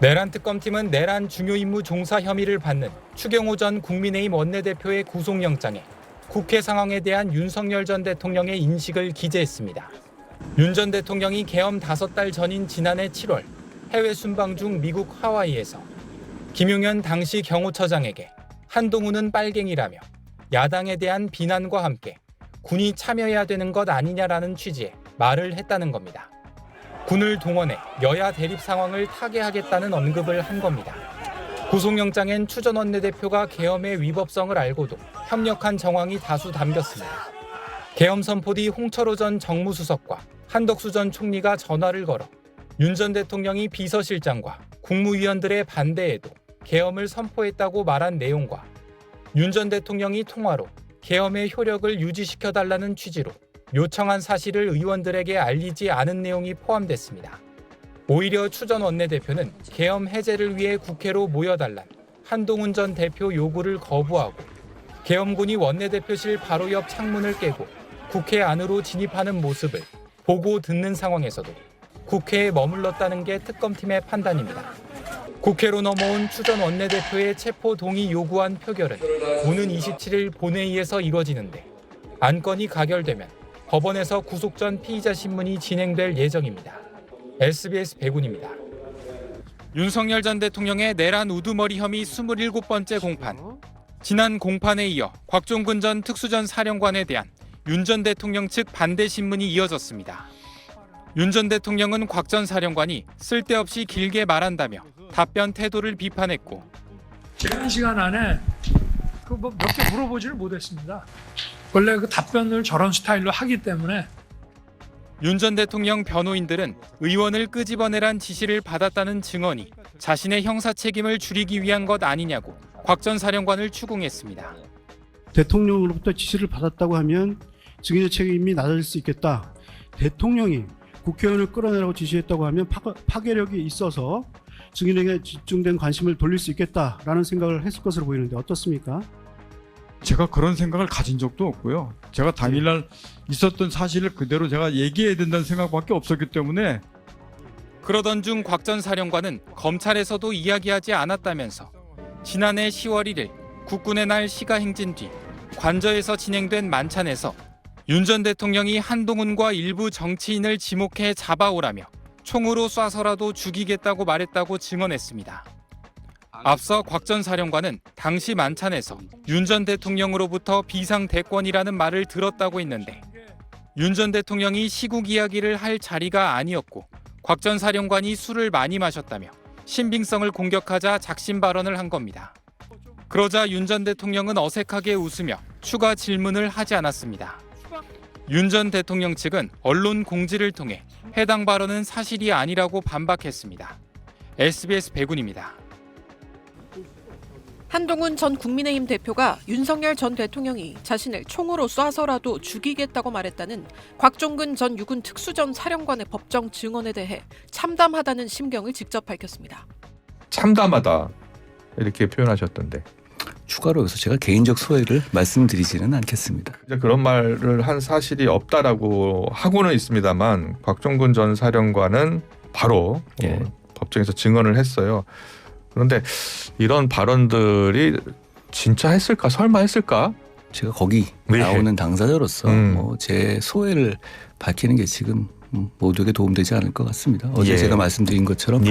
내란 특검팀은 내란 중요 임무 종사 혐의를 받는 추경호 전 국민의힘 원내대표의 구속영장에 국회 상황에 대한 윤석열 전 대통령의 인식을 기재했습니다. 윤 전 대통령이 계엄 5달 전인 지난해 7월 해외 순방 중 미국 하와이에서 김용현 당시 경호처장에게 한동훈은 빨갱이라며 야당에 대한 비난과 함께 군이 참여해야 되는 것 아니냐라는 취지의 말을 했다는 겁니다. 군을 동원해 여야 대립 상황을 타개하겠다는 언급을 한 겁니다. 구속영장엔 추 전 원내대표가 계엄의 위법성을 알고도 협력한 정황이 다수 담겼습니다. 계엄 선포 뒤 홍철호 전 정무수석과 한덕수 전 총리가 전화를 걸어 윤 전 대통령이 비서실장과 국무위원들의 반대에도 계엄을 선포했다고 말한 내용과 윤 전 대통령이 통화로 계엄의 효력을 유지시켜달라는 취지로 요청한 사실을 의원들에게 알리지 않은 내용이 포함됐습니다. 오히려 추 전 원내대표는 계엄 해제를 위해 국회로 모여달란 한동훈 전 대표 요구를 거부하고 계엄군이 원내대표실 바로 옆 창문을 깨고 국회 안으로 진입하는 모습을 보고 듣는 상황에서도 국회에 머물렀다는 게 특검팀의 판단입니다. 국회로 넘어온 추 전 원내대표의 체포 동의 요구안 표결은 오는 27일 본회의에서 이뤄지는데 안건이 가결되면 법원에서 구속 전 피의자 신문이 진행될 예정입니다. SBS 백운입니다. 윤석열 전 대통령의 내란 우두머리 혐의 27번째 공판. 지난 공판에 이어 곽종근 전 특수전 사령관에 대한 윤 전 대통령 측 반대 신문이 이어졌습니다. 윤 전 대통령은 곽 전 사령관이 쓸데없이 길게 말한다며 답변 태도를 비판했고 제한 시간 안에 몇 개 물어보지를 못했습니다. 원래 그 답변을 저런 스타일로 하기 때문에. 윤 전 대통령 변호인들은 의원을 끄집어내란 지시를 받았다는 증언이 자신의 형사 책임을 줄이기 위한 것 아니냐고 곽 전 사령관을 추궁했습니다. 대통령으로부터 지시를 받았다고 하면 증인의 책임이 낮아질 수 있겠다. 대통령이 국회의원을 끌어내라고 지시했다고 하면 파괴력이 있어서 증인에게 집중된 관심을 돌릴 수 있겠다라는 생각을 했을 것으로 보이는데 어떻습니까? 제가 그런 생각을 가진 적도 없고요. 제가 당일날 있었던 사실을 그대로 제가 얘기해야 된다는 생각밖에 없었기 때문에. 그러던 중 곽 전 사령관은 검찰에서도 이야기하지 않았다면서 지난해 10월 1일 국군의 날 시가 행진 뒤 관저에서 진행된 만찬에서 윤 전 대통령이 한동훈과 일부 정치인을 지목해 잡아오라며 총으로 쏴서라도 죽이겠다고 말했다고 증언했습니다. 앞서 곽 전 사령관은 당시 만찬에서 윤 전 대통령으로부터 비상대권이라는 말을 들었다고 했는데 윤 전 대통령이 시국 이야기를 할 자리가 아니었고 곽 전 사령관이 술을 많이 마셨다며 신빙성을 공격하자 작심 발언을 한 겁니다. 그러자 윤 전 대통령은 어색하게 웃으며 추가 질문을 하지 않았습니다. 윤 전 대통령 측은 언론 공지를 통해 해당 발언은 사실이 아니라고 반박했습니다. SBS 백운입니다. 한동훈 전 국민의힘 대표가 윤석열 전 대통령이 자신을 총으로 쏴서라도 죽이겠다고 말했다는 곽종근 전 육군 특수전 사령관의 법정 증언에 대해 참담하다는 심경을 직접 밝혔습니다. 참담하다 이렇게 표현하셨던데. 추가로 여기서 제가 개인적 소회를 말씀드리지는 않겠습니다. 이제 그런 말을 한 사실이 없다라고 하고는 있습니다만 곽종근 전 사령관은 바로 법정에서 증언을 했어요. 그런데 이런 발언들이 진짜 했을까? 설마 했을까? 제가 거기 나오는 당사자로서 제 소회를 밝히는 게 지금 모두에게 도움되지 않을 것 같습니다. 어제 제가 말씀드린 것처럼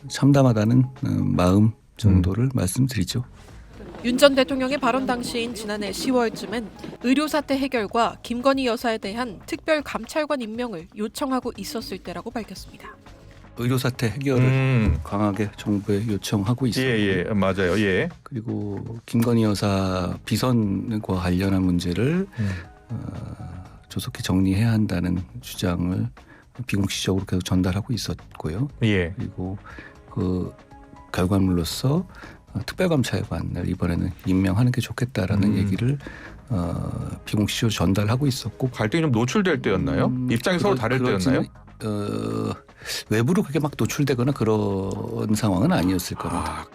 참담하다는 마음 정도를 말씀드리죠. 윤 전 대통령의 발언 당시인 지난해 10월쯤엔 의료사태 해결과 김건희 여사에 대한 특별감찰관 임명을 요청하고 있었을 때라고 밝혔습니다. 의료사태 해결을 강하게 정부에 요청하고 있습니다. 맞아요. 그리고 김건희 여사 비선과 관련한 문제를 조속히 정리해야 한다는 주장을 비공식적으로 계속 전달하고 있었고요. 그리고 그 결과물로서 특별감찰관을 이번에는 임명하는 게 좋겠다라는 얘기를 비공식적으로 전달하고 있었고. 갈등이 좀 노출될 때였나요? 입장이 서로 다를 때였나요? 외부로 그렇게 막 노출되거나 그런 상황은 아니었을 겁니다.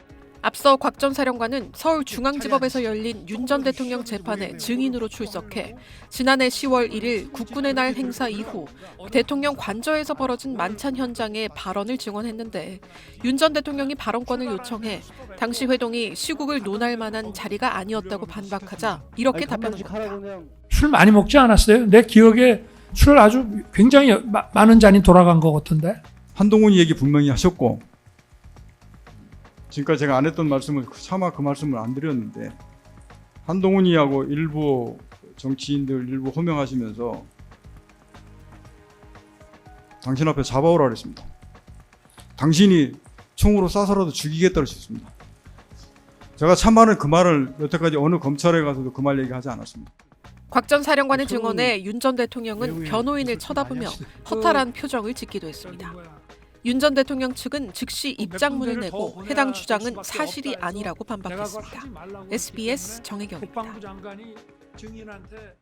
앞서 곽 전 사령관은 서울중앙지법에서 열린 윤 전 대통령 재판에 증인으로 출석해 지난해 10월 1일 국군의 날 행사 이후 대통령 관저에서 벌어진 만찬 현장의 발언을 증언했는데 윤 전 대통령이 발언권을 요청해 당시 회동이 시국을 논할 만한 자리가 아니었다고 반박하자 이렇게 답변한 겁니다. 술 많이 먹지 않았어요? 내 기억에 술 아주 굉장히 많은 잔이 돌아간 것 같은데. 한동훈이 얘기 분명히 하셨고 지금까지 제가 안 했던 말씀을 차마 그 말씀을 안 드렸는데 한동훈이하고 일부 정치인들 일부 호명하시면서 당신 앞에 잡아오라 그랬습니다. 당신이 총으로 쏴서라도 죽이겠다고 했습니다. 제가 참말은 그 말을 여태까지 어느 검찰에 가서도 그 말 얘기하지 않았습니다. 곽 전 사령관의 증언에 윤 전 대통령은 변호인을 쳐다보며 허탈한 표정을 짓기도 했습니다. 윤 전 대통령 측은 즉시 입장문을 내고 해당 주장은 사실이 아니라고 반박했습니다. SBS 정혜경입니다. 국방부 장관이 증인한테